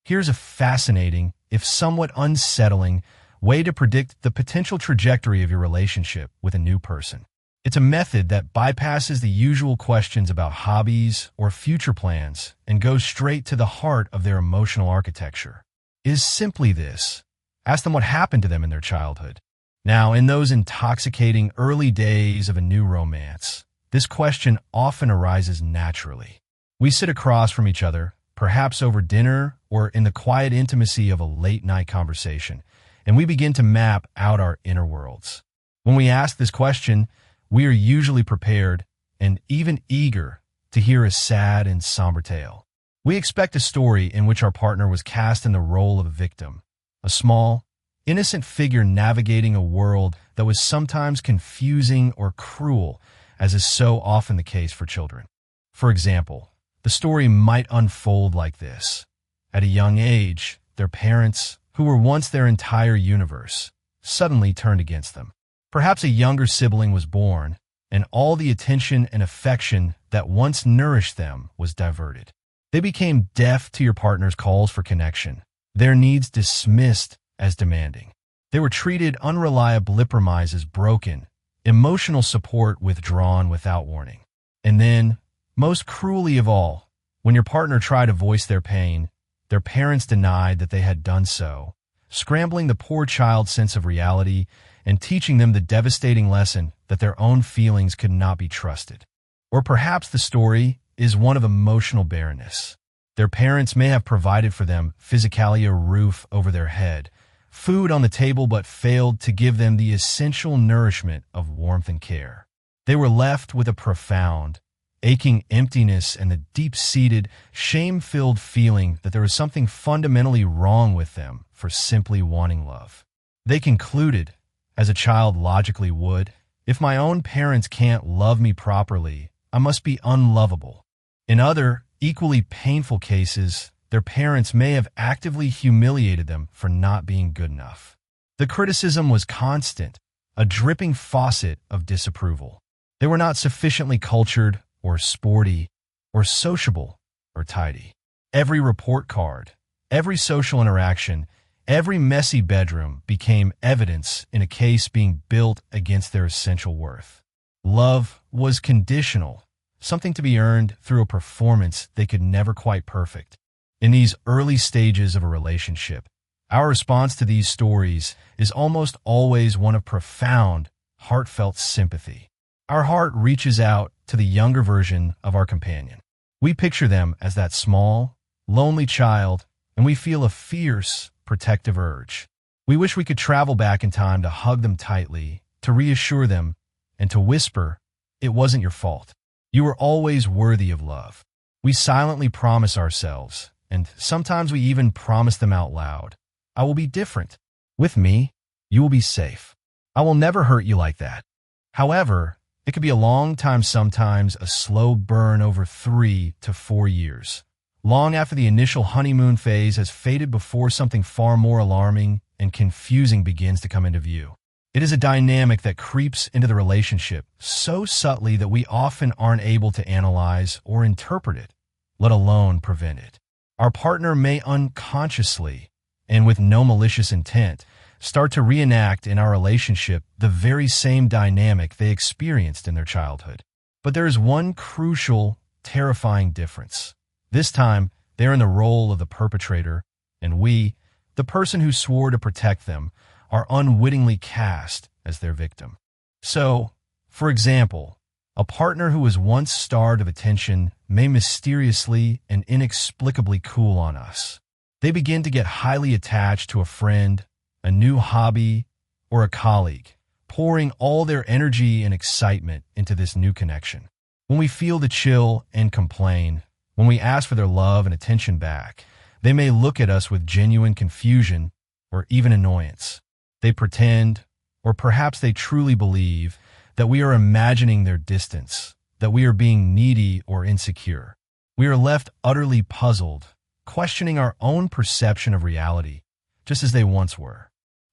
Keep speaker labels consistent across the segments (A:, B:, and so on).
A: Here's a fascinating, if somewhat unsettling, way to predict the potential trajectory of your relationship with a new person. It's a method that bypasses the usual questions about hobbies or future plans and goes straight to the heart of their emotional architecture. It is simply this: ask them what happened to them in their childhood. Now, in those intoxicating early days of a new romance, this question often arises naturally. We sit across from each other, perhaps over dinner or in the quiet intimacy of a late-night conversation, and we begin to map out our inner worlds. When we ask this question, we are usually prepared and even eager to hear a sad and somber tale. We expect a story in which our partner was cast in the role of a victim, a small, innocent figure navigating a world that was sometimes confusing or cruel, as is so often the case for children. For example, the story might unfold like this. At a young age, their parents, who were once their entire universe, suddenly turned against them. Perhaps a younger sibling was born, and all the attention and affection that once nourished them was diverted. They became deaf to your partner's calls for connection, their needs dismissed as demanding. They were treated unreliable as broken, emotional support withdrawn without warning. And then, most cruelly of all, when your partner tried to voice their pain, their parents denied that they had done so, scrambling the poor child's sense of reality and teaching them the devastating lesson that their own feelings could not be trusted. Or perhaps the story is one of emotional barrenness. Their parents may have provided for them physically a roof over their head, food on the table, but failed to give them the essential nourishment of warmth and care. They were left with a profound, aching emptiness and the deep-seated, shame-filled feeling that there was something fundamentally wrong with them for simply wanting love. They concluded, as a child logically would, if my own parents can't love me properly, I must be unlovable. In other, equally painful cases, their parents may have actively humiliated them for not being good enough. The criticism was constant, a dripping faucet of disapproval. They were not sufficiently cultured, or sporty, or sociable, or tidy. Every report card, every social interaction, every messy bedroom became evidence in a case being built against their essential worth. Love was conditional, something to be earned through a performance they could never quite perfect. In these early stages of a relationship, our response to these stories is almost always one of profound, heartfelt sympathy. Our heart reaches out to the younger version of our companion. We picture them as that small, lonely child, and we feel a fierce, protective urge. We wish we could travel back in time to hug them tightly, to reassure them, and to whisper, "It wasn't your fault. You were always worthy of love." We silently promise ourselves, and sometimes we even promise them out loud, "I will be different. With me, you will be safe. I will never hurt you like that." However, it could be a long time, sometimes a slow burn over 3 to 4 years, long after the initial honeymoon phase has faded before something far more alarming and confusing begins to come into view. It is a dynamic that creeps into the relationship so subtly that we often aren't able to analyze or interpret it, let alone prevent it. Our partner may unconsciously, and with no malicious intent, start to reenact in our relationship the very same dynamic they experienced in their childhood. But there is one crucial, terrifying difference. This time, they're in the role of the perpetrator, and we, the person who swore to protect them, are unwittingly cast as their victim. So, for example, a partner who was once starved of attention may mysteriously and inexplicably cool on us. They begin to get highly attached to a friend, a new hobby, or a colleague, pouring all their energy and excitement into this new connection. When we feel the chill and complain, when we ask for their love and attention back, they may look at us with genuine confusion or even annoyance. They pretend, or perhaps they truly believe, that we are imagining their distance, that we are being needy or insecure. We are left utterly puzzled, questioning our own perception of reality, just as they once were.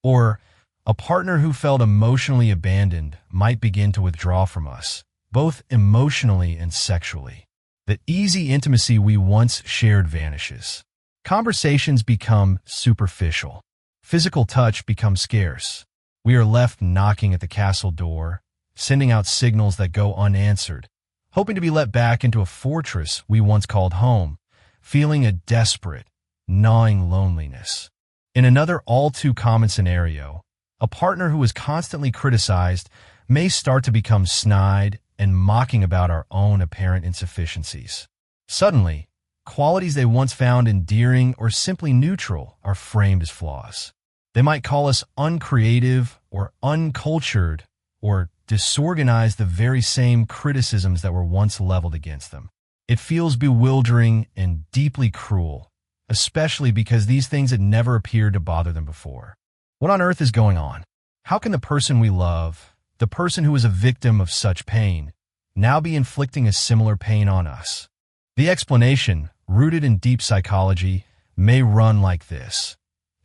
A: Or, a partner who felt emotionally abandoned might begin to withdraw from us, both emotionally and sexually. The easy intimacy we once shared vanishes. Conversations become superficial. Physical touch becomes scarce. We are left knocking at the castle door, sending out signals that go unanswered, hoping to be let back into a fortress we once called home, feeling a desperate, gnawing loneliness. In another all-too-common scenario, a partner who is constantly criticized may start to become snide and mocking about our own apparent insufficiencies. Suddenly, qualities they once found endearing or simply neutral are framed as flaws. They might call us uncreative or uncultured or disorganized, the very same criticisms that were once leveled against them. It feels bewildering and deeply cruel, especially because these things had never appeared to bother them before. What on earth is going on? How can the person we love, the person who is a victim of such pain, now be inflicting a similar pain on us? The explanation, rooted in deep psychology, may run like this.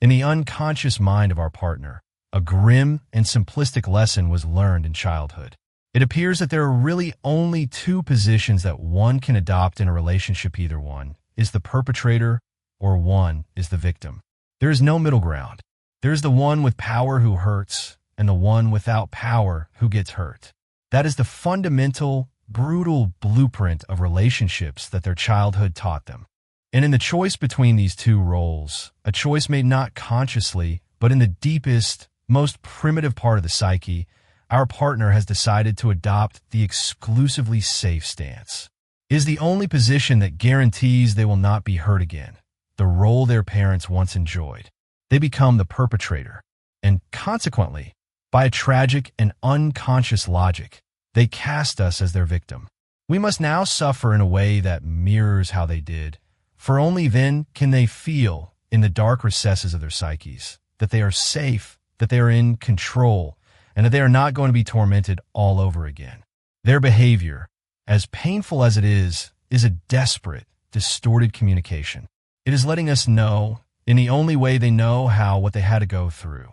A: In the unconscious mind of our partner, a grim and simplistic lesson was learned in childhood. It appears that there are really only two positions that one can adopt in a relationship. Either one is the perpetrator or one is the victim. There is no middle ground. There is the one with power who hurts and the one without power who gets hurt. That is the fundamental, brutal blueprint of relationships that their childhood taught them. And in the choice between these two roles, a choice made not consciously, but in the deepest, most primitive part of the psyche, our partner has decided to adopt the exclusively safe stance. It is the only position that guarantees they will not be hurt again, the role their parents once enjoyed. They become the perpetrator, and consequently, by a tragic and unconscious logic, they cast us as their victim. We must now suffer in a way that mirrors how they did, for only then can they feel, in the dark recesses of their psyches, that they are safe, that they are in control, and that they are not going to be tormented all over again. Their behavior, as painful as it is a desperate, distorted communication. It is letting us know, in the only way they know how, what they had to go through.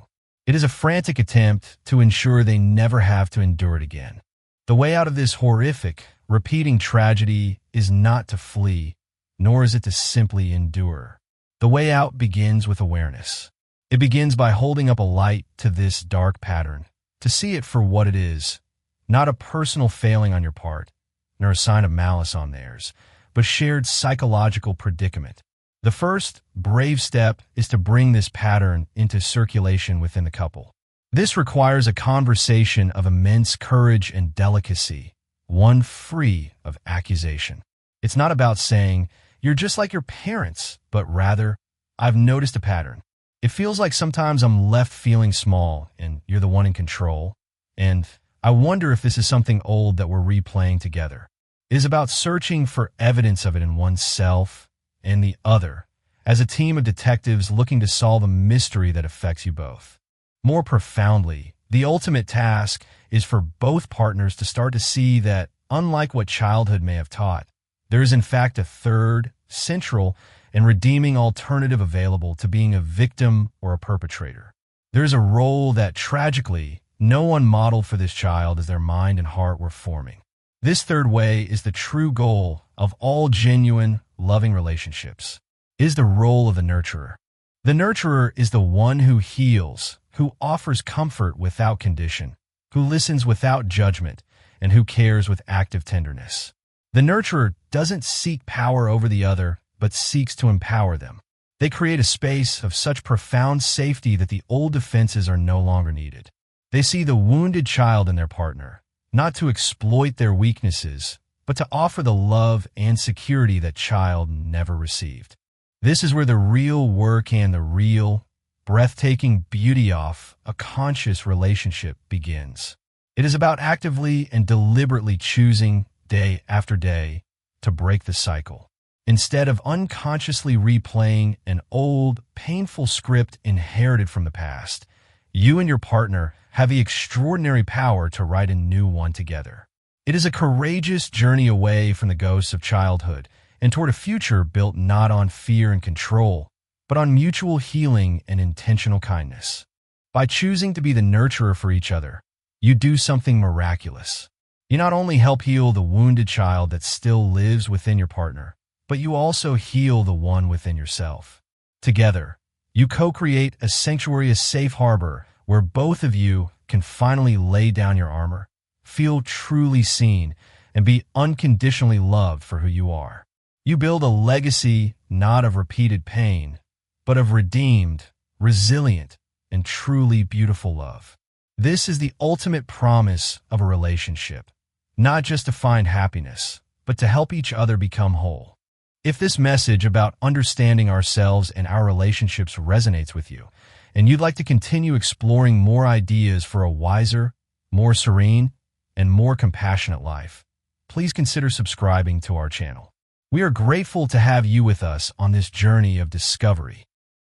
A: It is a frantic attempt to ensure they never have to endure it again. The way out of this horrific, repeating tragedy is not to flee, nor is it to simply endure. The way out begins with awareness. It begins by holding up a light to this dark pattern, to see it for what it is, not a personal failing on your part, nor a sign of malice on theirs, but shared psychological predicament. The first, brave step is to bring this pattern into circulation within the couple. This requires a conversation of immense courage and delicacy, one free of accusation. It's not about saying, "You're just like your parents," but rather, "I've noticed a pattern. It feels like sometimes I'm left feeling small and you're the one in control, and I wonder if this is something old that we're replaying together." It is about searching for evidence of it in oneself and the other, as a team of detectives looking to solve a mystery that affects you both. More profoundly, the ultimate task is for both partners to start to see that, unlike what childhood may have taught, there is in fact a third, central, and redeeming alternative available to being a victim or a perpetrator. There is a role that, tragically, no one modeled for this child as their mind and heart were forming. This third way is the true goal of all genuine, loving relationships. It is the role of the nurturer. The nurturer is the one who heals, who offers comfort without condition, who listens without judgment, and who cares with active tenderness. The nurturer doesn't seek power over the other, but seeks to empower them. They create a space of such profound safety that the old defenses are no longer needed. They see the wounded child in their partner, not to exploit their weaknesses, but to offer the love and security that child never received. This is where the real work and the real, breathtaking beauty of a conscious relationship begins. It is about actively and deliberately choosing, day after day, to break the cycle. Instead of unconsciously replaying an old, painful script inherited from the past, you and your partner have the extraordinary power to write a new one together. It is a courageous journey away from the ghosts of childhood and toward a future built not on fear and control, but on mutual healing and intentional kindness. By choosing to be the nurturer for each other, you do something miraculous. You not only help heal the wounded child that still lives within your partner, but you also heal the one within yourself. Together, you co-create a sanctuary, a safe harbor where both of you can finally lay down your armor, feel truly seen, and be unconditionally loved for who you are. You build a legacy not of repeated pain, but of redeemed, resilient, and truly beautiful love. This is the ultimate promise of a relationship, not just to find happiness, but to help each other become whole. If this message about understanding ourselves and our relationships resonates with you, and you'd like to continue exploring more ideas for a wiser, more serene, and more compassionate life, please consider subscribing to our channel. We are grateful to have you with us on this journey of discovery.